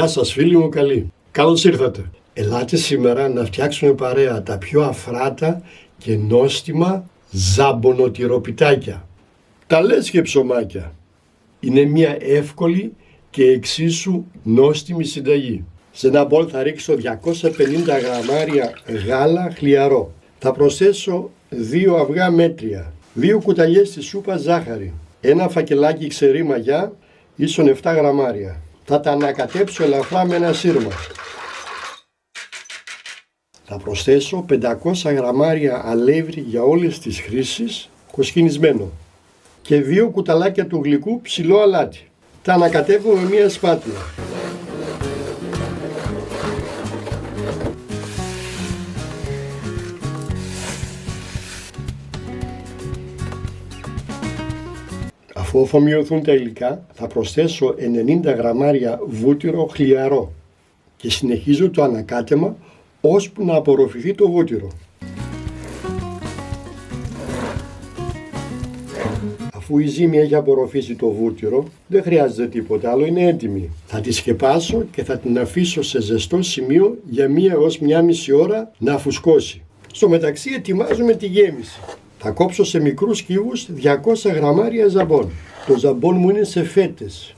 Γεια σας φίλοι μου καλοί. Καλώς ήρθατε. Ελάτε σήμερα να φτιάξουμε παρέα τα πιο αφράτα και νόστιμα ζαμπονοτυροπιτάκια. Τα λες και ψωμάκια. Είναι μια εύκολη και εξίσου νόστιμη συνταγή. Σε ένα μπολ θα ρίξω 250 γραμμάρια γάλα χλιαρό. Θα προσθέσω 2 αυγά μέτρια, 2 κουταλιές της σούπας ζάχαρη, ένα φακελάκι ξερή μαγιά ίσον 7 γραμμάρια. Θα τα ανακατέψω ελαφρά με ένα σύρμα. Θα προσθέσω 500 γραμμάρια αλεύρι για όλες τις χρήσεις, κοσκινισμένο, και 2 κουταλάκια του γλυκού ψηλό αλάτι. Τα ανακατεύω με μία σπάτουλα. Αφού αφομοιωθούν τα υλικά, θα προσθέσω 90 γραμμάρια βούτυρο χλιαρό και συνεχίζω το ανακάτεμα ώσπου να απορροφηθεί το βούτυρο. Αφού η ζύμη έχει απορροφήσει το βούτυρο, δεν χρειάζεται τίποτα άλλο, είναι έτοιμη. Θα τη σκεπάσω και θα την αφήσω σε ζεστό σημείο για 1 έως 1,5 ώρα να φουσκώσει. Στο μεταξύ ετοιμάζουμε τη γέμιση. Θα κόψω σε μικρούς κύβους 200 γραμμάρια ζαμπόν. Το ζαμπόν μου είναι σε φέτες.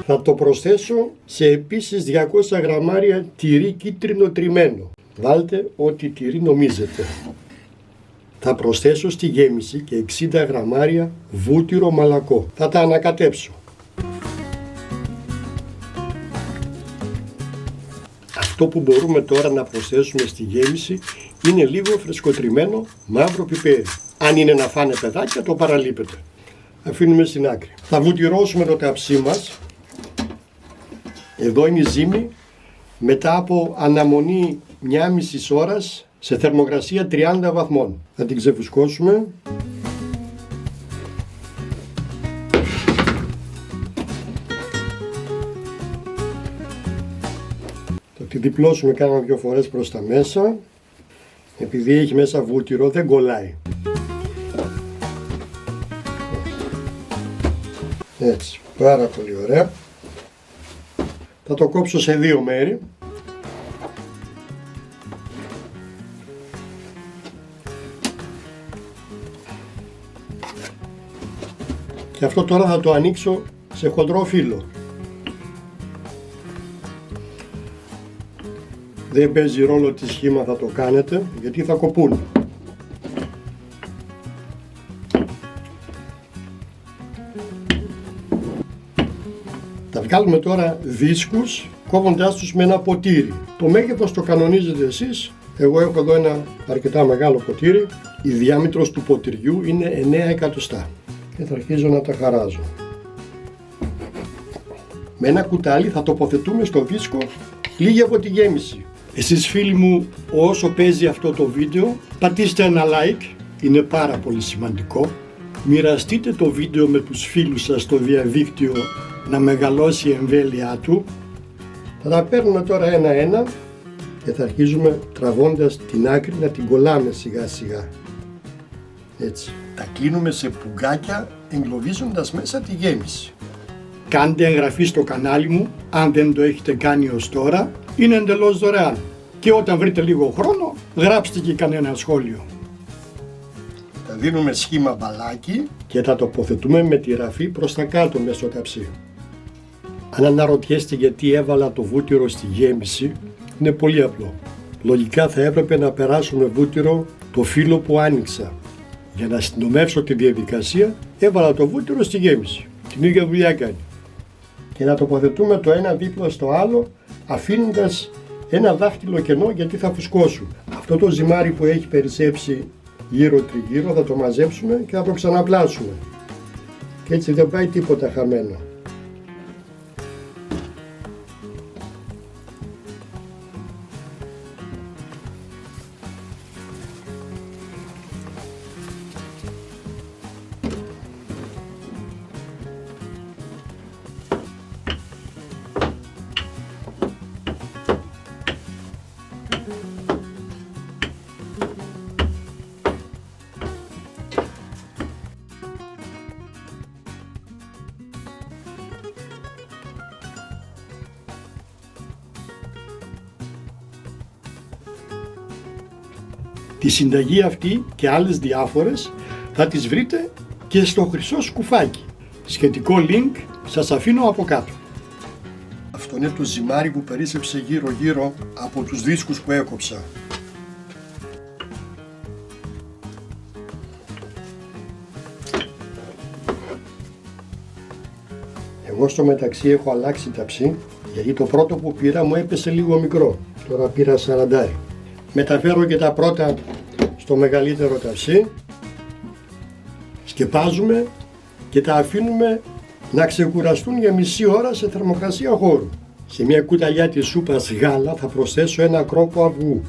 Θα το προσθέσω σε επίσης 200 γραμμάρια τυρί κίτρινο τριμμένο. Βάλτε ό,τι τυρί νομίζετε. Θα προσθέσω στη γέμιση και 60 γραμμάρια βούτυρο μαλακό. Θα τα ανακατέψω. Αυτό που μπορούμε τώρα να προσθέσουμε στη γέμιση είναι λίγο φρεσκοτριμμένο μαύρο πιπέρι. Αν είναι να φάνε παιδάκια το παραλείπετε. Αφήνουμε στην άκρη. Θα βουτυρώσουμε το καψί μας. Εδώ είναι η ζύμη. Μετά από αναμονή 1,5 ώρας σε θερμοκρασία 30 βαθμών. Θα την ξεφουσκώσουμε. Θα τη διπλώσουμε κάνα 2 φορές προς τα μέσα. Επειδή έχει μέσα βούτυρο δεν κολλάει. Έτσι, πάρα πολύ ωραία. Θα το κόψω σε 2 μέρη. Και αυτό τώρα θα το ανοίξω σε χοντρό φύλλο. Δεν παίζει ρόλο τι σχήμα θα το κάνετε, γιατί θα κοπούν. Θα βγάλουμε τώρα δίσκους, κόβοντάς τους με ένα ποτήρι. Το μέγεθος το κανονίζετε εσείς. Εγώ έχω εδώ ένα αρκετά μεγάλο ποτήρι. Η διάμετρος του ποτηριού είναι 9 εκατοστά. Και θα αρχίζω να τα χαράζω. Με ένα κουτάλι θα τοποθετούμε στο δίσκο λίγη από τη γέμιση. Εσείς φίλοι μου, όσο παίζει αυτό το βίντεο, πατήστε ένα like, είναι πάρα πολύ σημαντικό. Μοιραστείτε το βίντεο με τους φίλους σας στο διαδίκτυο να μεγαλώσει η εμβέλειά του. Θα τα παίρνουμε τώρα ένα-ένα και θα αρχίζουμε τραβώντας την άκρη να την κολλάμε σιγά σιγά. Έτσι. Τα κλείνουμε σε πουγγάκια εγκλωβίζοντας μέσα τη γέμιση. Κάντε εγγραφή στο κανάλι μου, αν δεν το έχετε κάνει ως τώρα, είναι εντελώς δωρεάν. Και όταν βρείτε λίγο χρόνο, γράψτε και κανένα σχόλιο. Θα δίνουμε σχήμα μπαλάκι και θα τοποθετούμε με τη ραφή προς τα κάτω μέσα στο καψί. Αν αναρωτιέστε γιατί έβαλα το βούτυρο στη γέμιση, είναι πολύ απλό. Λογικά θα έπρεπε να περάσουμε βούτυρο το φύλλο που άνοιξα. Για να συντομεύσω τη διαδικασία, έβαλα το βούτυρο στη γέμιση. Την ίδια δουλειά κάνει. Και να τοποθετούμε το ένα δίπλα στο άλλο, αφήνοντας ένα δάχτυλο κενό γιατί θα φουσκώσουν. Αυτό το ζυμάρι που έχει περισσέψει γύρω τριγύρω θα το μαζέψουμε και θα το ξαναπλάσουμε. Και έτσι δεν πάει τίποτα χαμένο. Τη συνταγή αυτή και άλλες διάφορες θα τις βρείτε και στο χρυσό σκουφάκι. Σχετικό link σας αφήνω από κάτω. Αυτό είναι το ζυμάρι που περίσσεψε γύρω γύρω από τους δίσκους που έκοψα. Εγώ στο μεταξύ έχω αλλάξει ταψί, γιατί το πρώτο που πήρα μου έπεσε λίγο μικρό. Τώρα πήρα 40. Μεταφέρω και τα πρώτα στο μεγαλύτερο ταψί, σκεπάζουμε και τα αφήνουμε να ξεκουραστούν για μισή ώρα σε θερμοκρασία χώρου. Σε μια κουταλιά της σούπας γάλα θα προσθέσω ένα κρόκο αυγού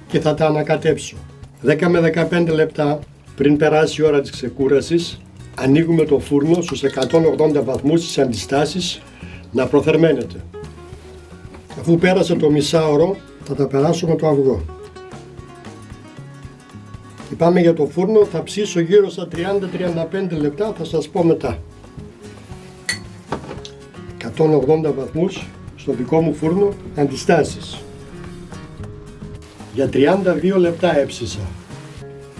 και θα τα ανακατέψω. 10 με 15 λεπτά πριν περάσει η ώρα της ξεκούρασης, ανοίγουμε το φούρνο στους 180 βαθμούς στις αντιστάσεις να προθερμαίνεται. Αφού πέρασε το μισάωρο θα τα περάσω με το αυγό. Και πάμε για το φούρνο, θα ψήσω γύρω στα 30-35 λεπτά, θα σας πω μετά. 180 βαθμούς στο δικό μου φούρνο, αντιστάσεις. Για 32 λεπτά έψησα.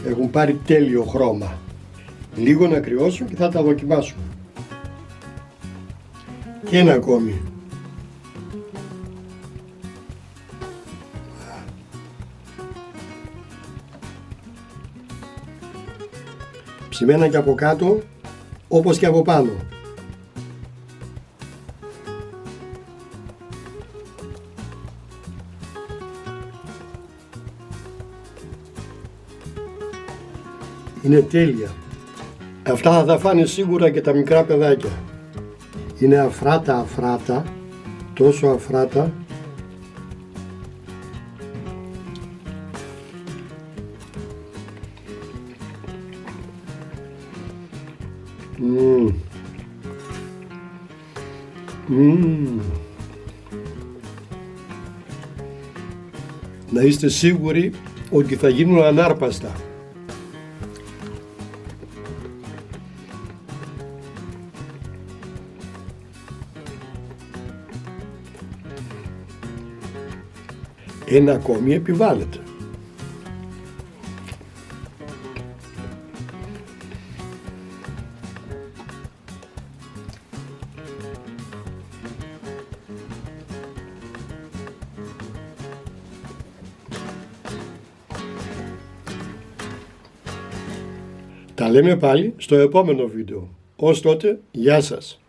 Έχουν πάρει τέλειο χρώμα. Λίγο να κρυώσουν και θα τα δοκιμάσουμε. Και ένα ακόμη. Ψημένα και από κάτω, όπως και από πάνω. Είναι τέλεια. Αυτά θα τα φάνε σίγουρα και τα μικρά παιδάκια. Είναι αφράτα, τόσο αφράτα. Να είστε σίγουροι ότι θα γίνουν ανάρπαστα. Ένα ακόμη επιβάλλεται. Τα λέμε πάλι στο επόμενο βίντεο. Ως τότε, γεια σας.